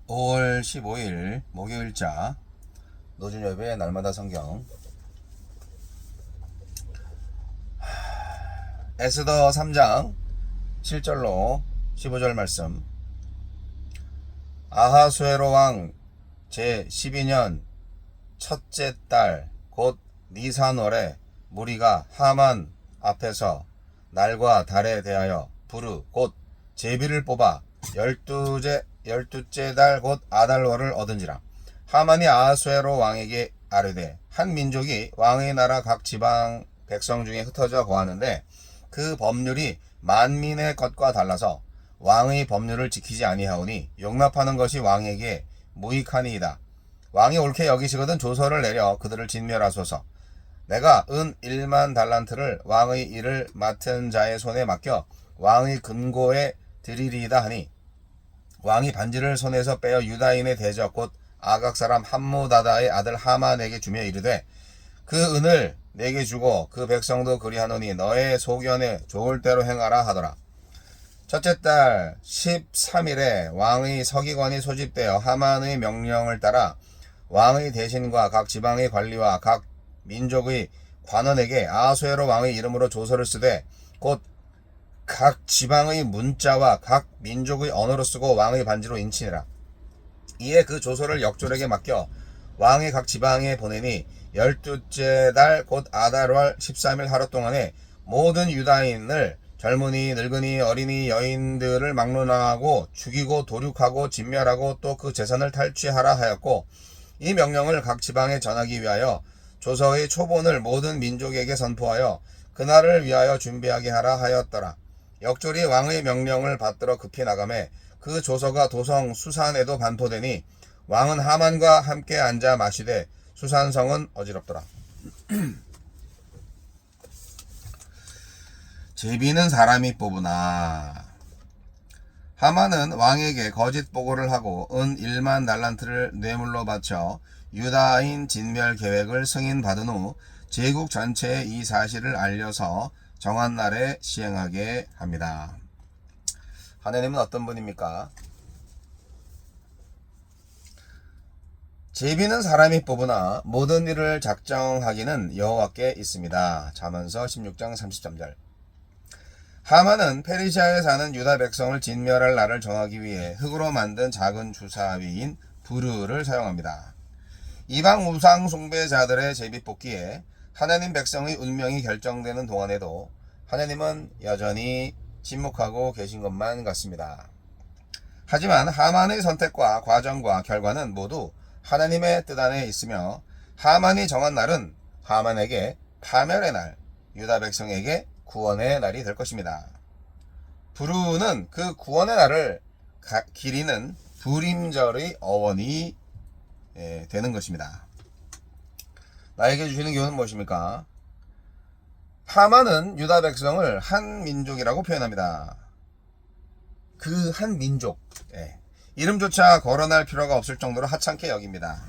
5월 15일 목요일자 노준엽의 날마다 성경 에스더 3장 7절로 15절 말씀. 아하수에로 왕 제12년 첫째 달 곧 니산월에 무리가 하만 앞에서 날과 달에 대하여 부르 곧 제비를 뽑아 열두째 달 곧 아달월을 얻은지라. 하만이 아하수에로 왕에게 아뢰되 한 민족이 왕의 나라 각 지방 백성 중에 흩어져 거하는데 그 법률이 만민의 것과 달라서 왕의 법률을 지키지 아니하오니 용납하는 것이 왕에게 무익하니이다. 왕이 옳게 여기시거든 조서를 내려 그들을 진멸하소서. 내가 은 1만 달란트를 왕의 일을 맡은 자의 손에 맡겨 왕의 금고에 드리리이다 하니, 왕이 반지를 손에서 빼어 유다인의 대적 곧 아각 사람 함무다다의 아들 하만에게 주며 이르되 그 은을 내게 주고 그 백성도 그리하노니 너의 소견에 좋을 대로 행하라 하더라. 첫째 달 13일에 왕의 서기관이 소집되어 하만의 명령을 따라 왕의 대신과 각 지방의 관리와 각 민족의 관원에게 아하수에로 왕의 이름으로 조서를 쓰되 곧 각 지방의 문자와 각 민족의 언어로 쓰고 왕의 반지로 인치니라. 이에 그 조서를 역졸에게 맡겨 왕의 각 지방에 보내니 열두째 달 곧 아달월 13일 하루 동안에 모든 유다인을 젊은이 늙은이 어린이 여인들을 막론하고 죽이고 도륙하고 진멸하고 또 그 재산을 탈취하라 하였고, 이 명령을 각 지방에 전하기 위하여 조서의 초본을 모든 민족에게 선포하여 그날을 위하여 준비하게 하라 하였더라. 역졸이 왕의 명령을 받들어 급히 나가매 그 조서가 도성 수산에도 반포되니 왕은 하만과 함께 앉아 마시되 수산성은 어지럽더라. 제비는 사람이 뽑으나. 하만은 왕에게 거짓 보고를 하고 은 1만 달란트를 뇌물로 바쳐 유다인 진멸 계획을 승인받은 후 제국 전체에 이 사실을 알려서 정한 날에 시행하게 합니다. 하나님은 어떤 분입니까? 제비는 사람이 뽑으나 모든 일을 작정하기는 여호와께 있습니다. 잠언서 16장 33절. 하만은 페르시아에 사는 유다 백성을 진멸할 날을 정하기 위해 흙으로 만든 작은 주사위인 부르를 사용합니다. 이방 우상 숭배자들의 제비 뽑기에 하나님 백성의 운명이 결정되는 동안에도 하나님은 여전히 침묵하고 계신 것만 같습니다. 하지만 하만의 선택과 과정과 결과는 모두 하나님의 뜻 안에 있으며, 하만이 정한 날은 하만에게 파멸의 날, 유다 백성에게 구원의 날이 될 것입니다. 부르는 그 구원의 날을 기리는 불임절의 어원이 되는 것입니다. 나에게 주시는 교훈은 무엇입니까? 하만은 유다 백성을 한 민족이라고 표현합니다. 그 한 민족, 이름조차 거론할 필요가 없을 정도로 하찮게 여깁니다.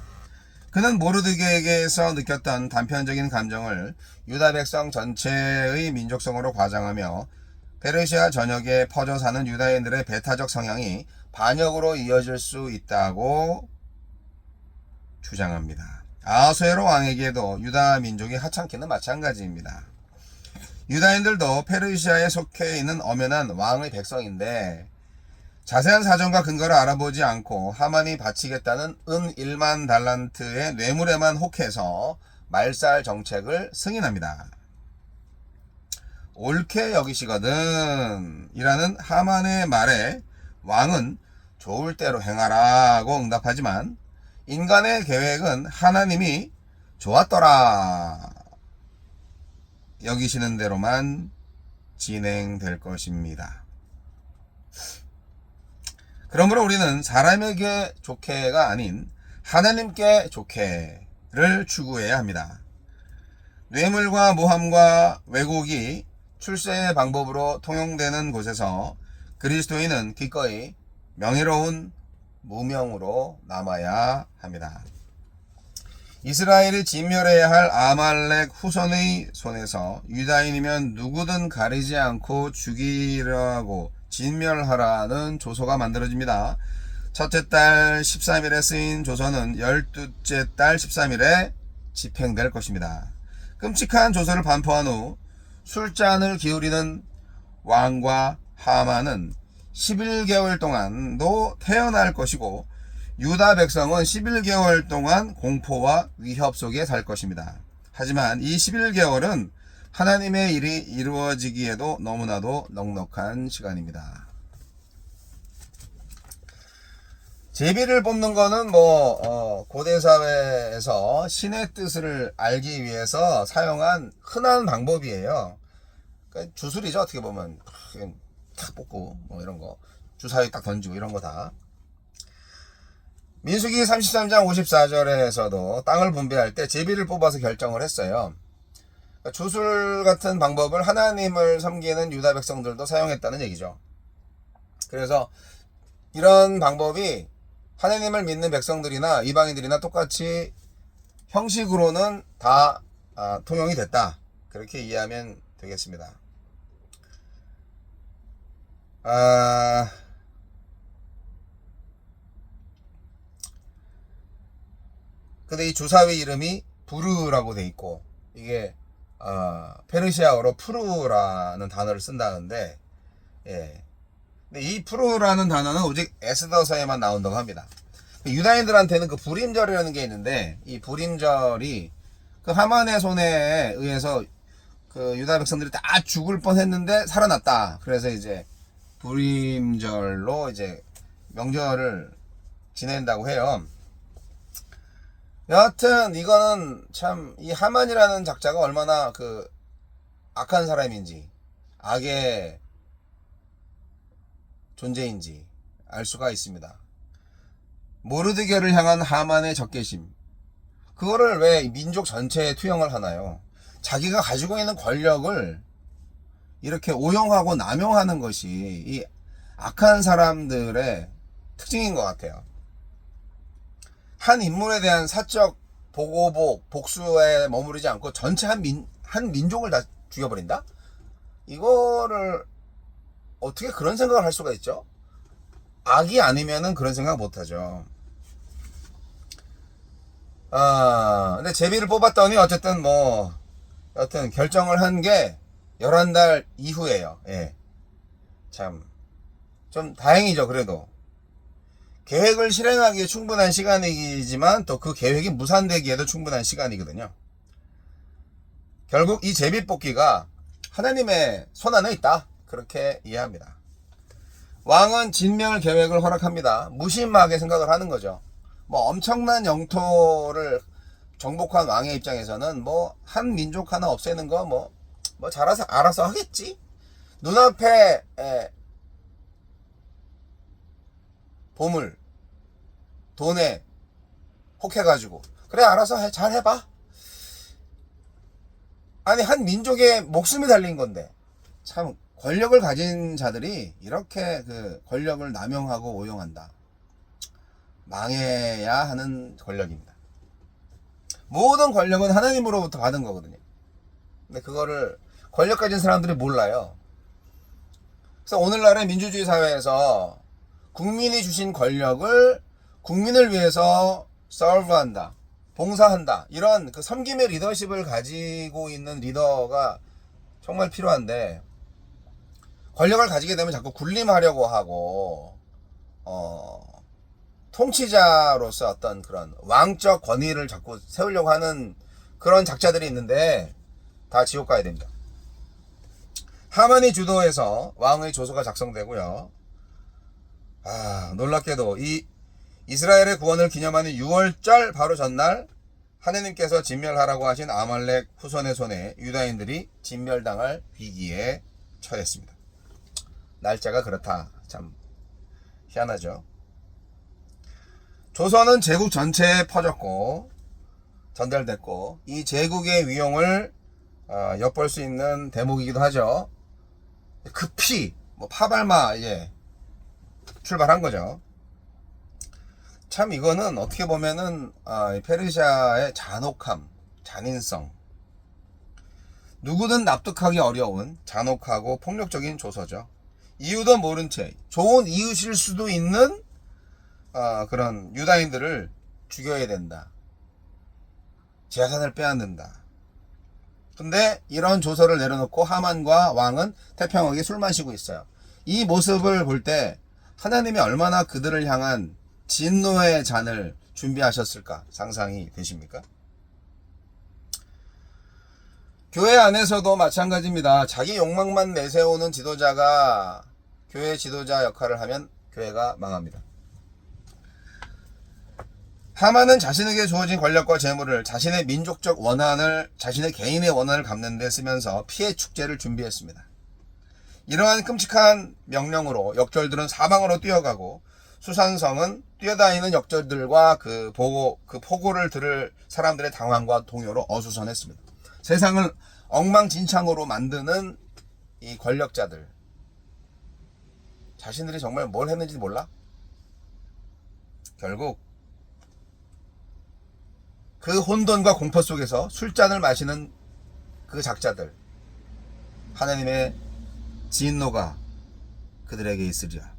그는 모르드게에게서 느꼈던 단편적인 감정을 유다 백성 전체의 민족성으로 과장하며 페르시아 전역에 퍼져 사는 유다인들의 배타적 성향이 반역으로 이어질 수 있다고 주장합니다. 아하수에로 왕에게도 유다 민족이 하찮기는 마찬가지입니다. 유다인들도 페르시아에 속해 있는 엄연한 왕의 백성인데 자세한 사정과 근거를 알아보지 않고 하만이 바치겠다는 은 1만 달란트의 뇌물에만 혹해서 말살 정책을 승인합니다. 옳게 여기시거든 이라는 하만의 말에 왕은 좋을 대로 행하라고 응답하지만 인간의 계획은 하나님이 좋았더라 여기시는 대로만 진행될 것입니다. 그러므로 우리는 사람에게 좋게가 아닌 하나님께 좋게를 추구해야 합니다. 뇌물과 모함과 왜곡이 출세의 방법으로 통용되는 곳에서 그리스도인은 기꺼이 명예로운 무명으로 남아야 합니다. 이스라엘이 진멸해야 할 아말렉 후손의 손에서 유다인이면 누구든 가리지 않고 죽이려고 진멸하라는 조서가 만들어집니다. 첫째 달 13일에 쓰인 조서는 12째 달 13일에 집행될 것입니다. 끔찍한 조서를 반포한 후 술잔을 기울이는 왕과 하만은 11개월 동안도 태어날 것이고 유다 백성은 11개월 동안 공포와 위협 속에 살 것입니다. 하지만 이 11개월은 하나님의 일이 이루어지기에도 너무나도 넉넉한 시간입니다. 제비를 뽑는 거는 고대 사회에서 신의 뜻을 알기 위해서 사용한 흔한 방법이에요. 그러니까 주술이죠, 어떻게 보면. 탁 뽑고 이런 거 주사위 딱 던지고 이런 거 다. 민수기 33장 54절에서도 땅을 분배할 때 제비를 뽑아서 결정을 했어요. 그러니까 주술 같은 방법을 하나님을 섬기는 유다 백성들도 사용했다는 얘기죠. 그래서 이런 방법이 하나님을 믿는 백성들이나 이방인들이나 똑같이 형식으로는 다 통용이 됐다, 그렇게 이해하면 되겠습니다. 근데 이 주사위 이름이 부르라고 돼 있고, 이게 페르시아어로 푸르라는 단어를 쓴다는데, 예. 근데 이 푸르라는 단어는 오직 에스더서에만 나온다고 합니다. 유다인들한테는 그 불임절이라는 게 있는데, 이 불임절이 그 하만의 손에 의해서 그 유다 백성들이 다 죽을 뻔했는데 살아났다. 그래서 이제 불임절로 이제 명절을 지낸다고 해요. 여하튼 이거는 참 이 하만이라는 작자가 얼마나 그 악한 사람인지, 악의 존재인지 알 수가 있습니다. 모르드게를 향한 하만의 적개심, 그거를 왜 민족 전체에 투영을 하나요? 자기가 가지고 있는 권력을 이렇게 오용하고 남용하는 것이 이 악한 사람들의 특징인 것 같아요. 한 인물에 대한 사적 보고복, 복수에 머무르지 않고 전체 한 민족을 다 죽여버린다? 이거를 어떻게 그런 생각을 할 수가 있죠? 악이 아니면은 그런 생각 못하죠. 근데 제비를 뽑았더니 어쨌든 여튼 결정을 한 게 11달 이후에요. 예. 참, 좀 다행이죠, 그래도. 계획을 실행하기에 충분한 시간이지만 또 그 계획이 무산되기에도 충분한 시간이거든요. 결국 이 제비 뽑기가 하나님의 손안에 있다, 그렇게 이해합니다. 왕은 진멸 계획을 허락합니다. 무심하게 생각을 하는 거죠. 엄청난 영토를 정복한 왕의 입장에서는 한 민족 하나 없애는 거 알아서 하겠지. 눈앞에 보물, 돈에 혹해가지고 그래 알아서 잘 해봐. 아니, 한 민족의 목숨이 달린 건데, 참 권력을 가진 자들이 이렇게 그 권력을 남용하고 오용한다. 망해야 하는 권력입니다. 모든 권력은 하나님으로부터 받은 거거든요. 근데 그거를 권력 가진 사람들이 몰라요. 그래서 오늘날의 민주주의 사회에서 국민이 주신 권력을 국민을 위해서 서브한다, 봉사한다, 이런 그 섬김의 리더십을 가지고 있는 리더가 정말 필요한데, 권력을 가지게 되면 자꾸 군림하려고 하고 통치자로서 어떤 그런 왕적 권위를 자꾸 세우려고 하는 그런 작자들이 있는데 다 지옥 가야 됩니다. 하만이 주도해서 왕의 조서가 작성되고요. 놀랍게도 이 이스라엘의 구원을 기념하는 6월절 바로 전날 하느님께서 진멸하라고 하신 아말렉 후손의 손에 유다인들이 진멸당할 위기에 처했습니다. 날짜가 그렇다. 참 희한하죠. 조선은 제국 전체에 퍼졌고 전달됐고, 이 제국의 위용을 엿볼 수 있는 대목이기도 하죠. 급히 파발마 이제 출발한 거죠. 참 이거는 어떻게 보면은 페르시아의 잔혹함, 잔인성, 누구든 납득하기 어려운 잔혹하고 폭력적인 조서죠. 이유도 모른 채 좋은 이웃일 수도 있는 그런 유다인들을 죽여야 된다. 재산을 빼앗는다. 근데 이런 조서를 내려놓고 하만과 왕은 태평하게 술 마시고 있어요. 이 모습을 볼 때 하나님이 얼마나 그들을 향한 진노의 잔을 준비하셨을까 상상이 되십니까? 교회 안에서도 마찬가지입니다. 자기 욕망만 내세우는 지도자가 교회 지도자 역할을 하면 교회가 망합니다. 하만은 자신에게 주어진 권력과 재물을 자신의 민족적 원한을, 자신의 개인의 원한을 갚는 데 쓰면서 피해 축제를 준비했습니다. 이러한 끔찍한 명령으로 역졸들은 사방으로 뛰어가고 수산성은 뛰어다니는 역졸들과 그 포고를 들을 사람들의 당황과 동요로 어수선했습니다. 세상을 엉망진창으로 만드는 이 권력자들, 자신들이 정말 뭘 했는지 몰라? 결국 그 혼돈과 공포 속에서 술잔을 마시는 그 작자들, 하나님의 진노가 그들에게 있으리라.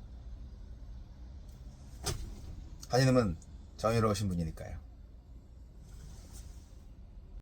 하나님은 정의로우신 분이니까요.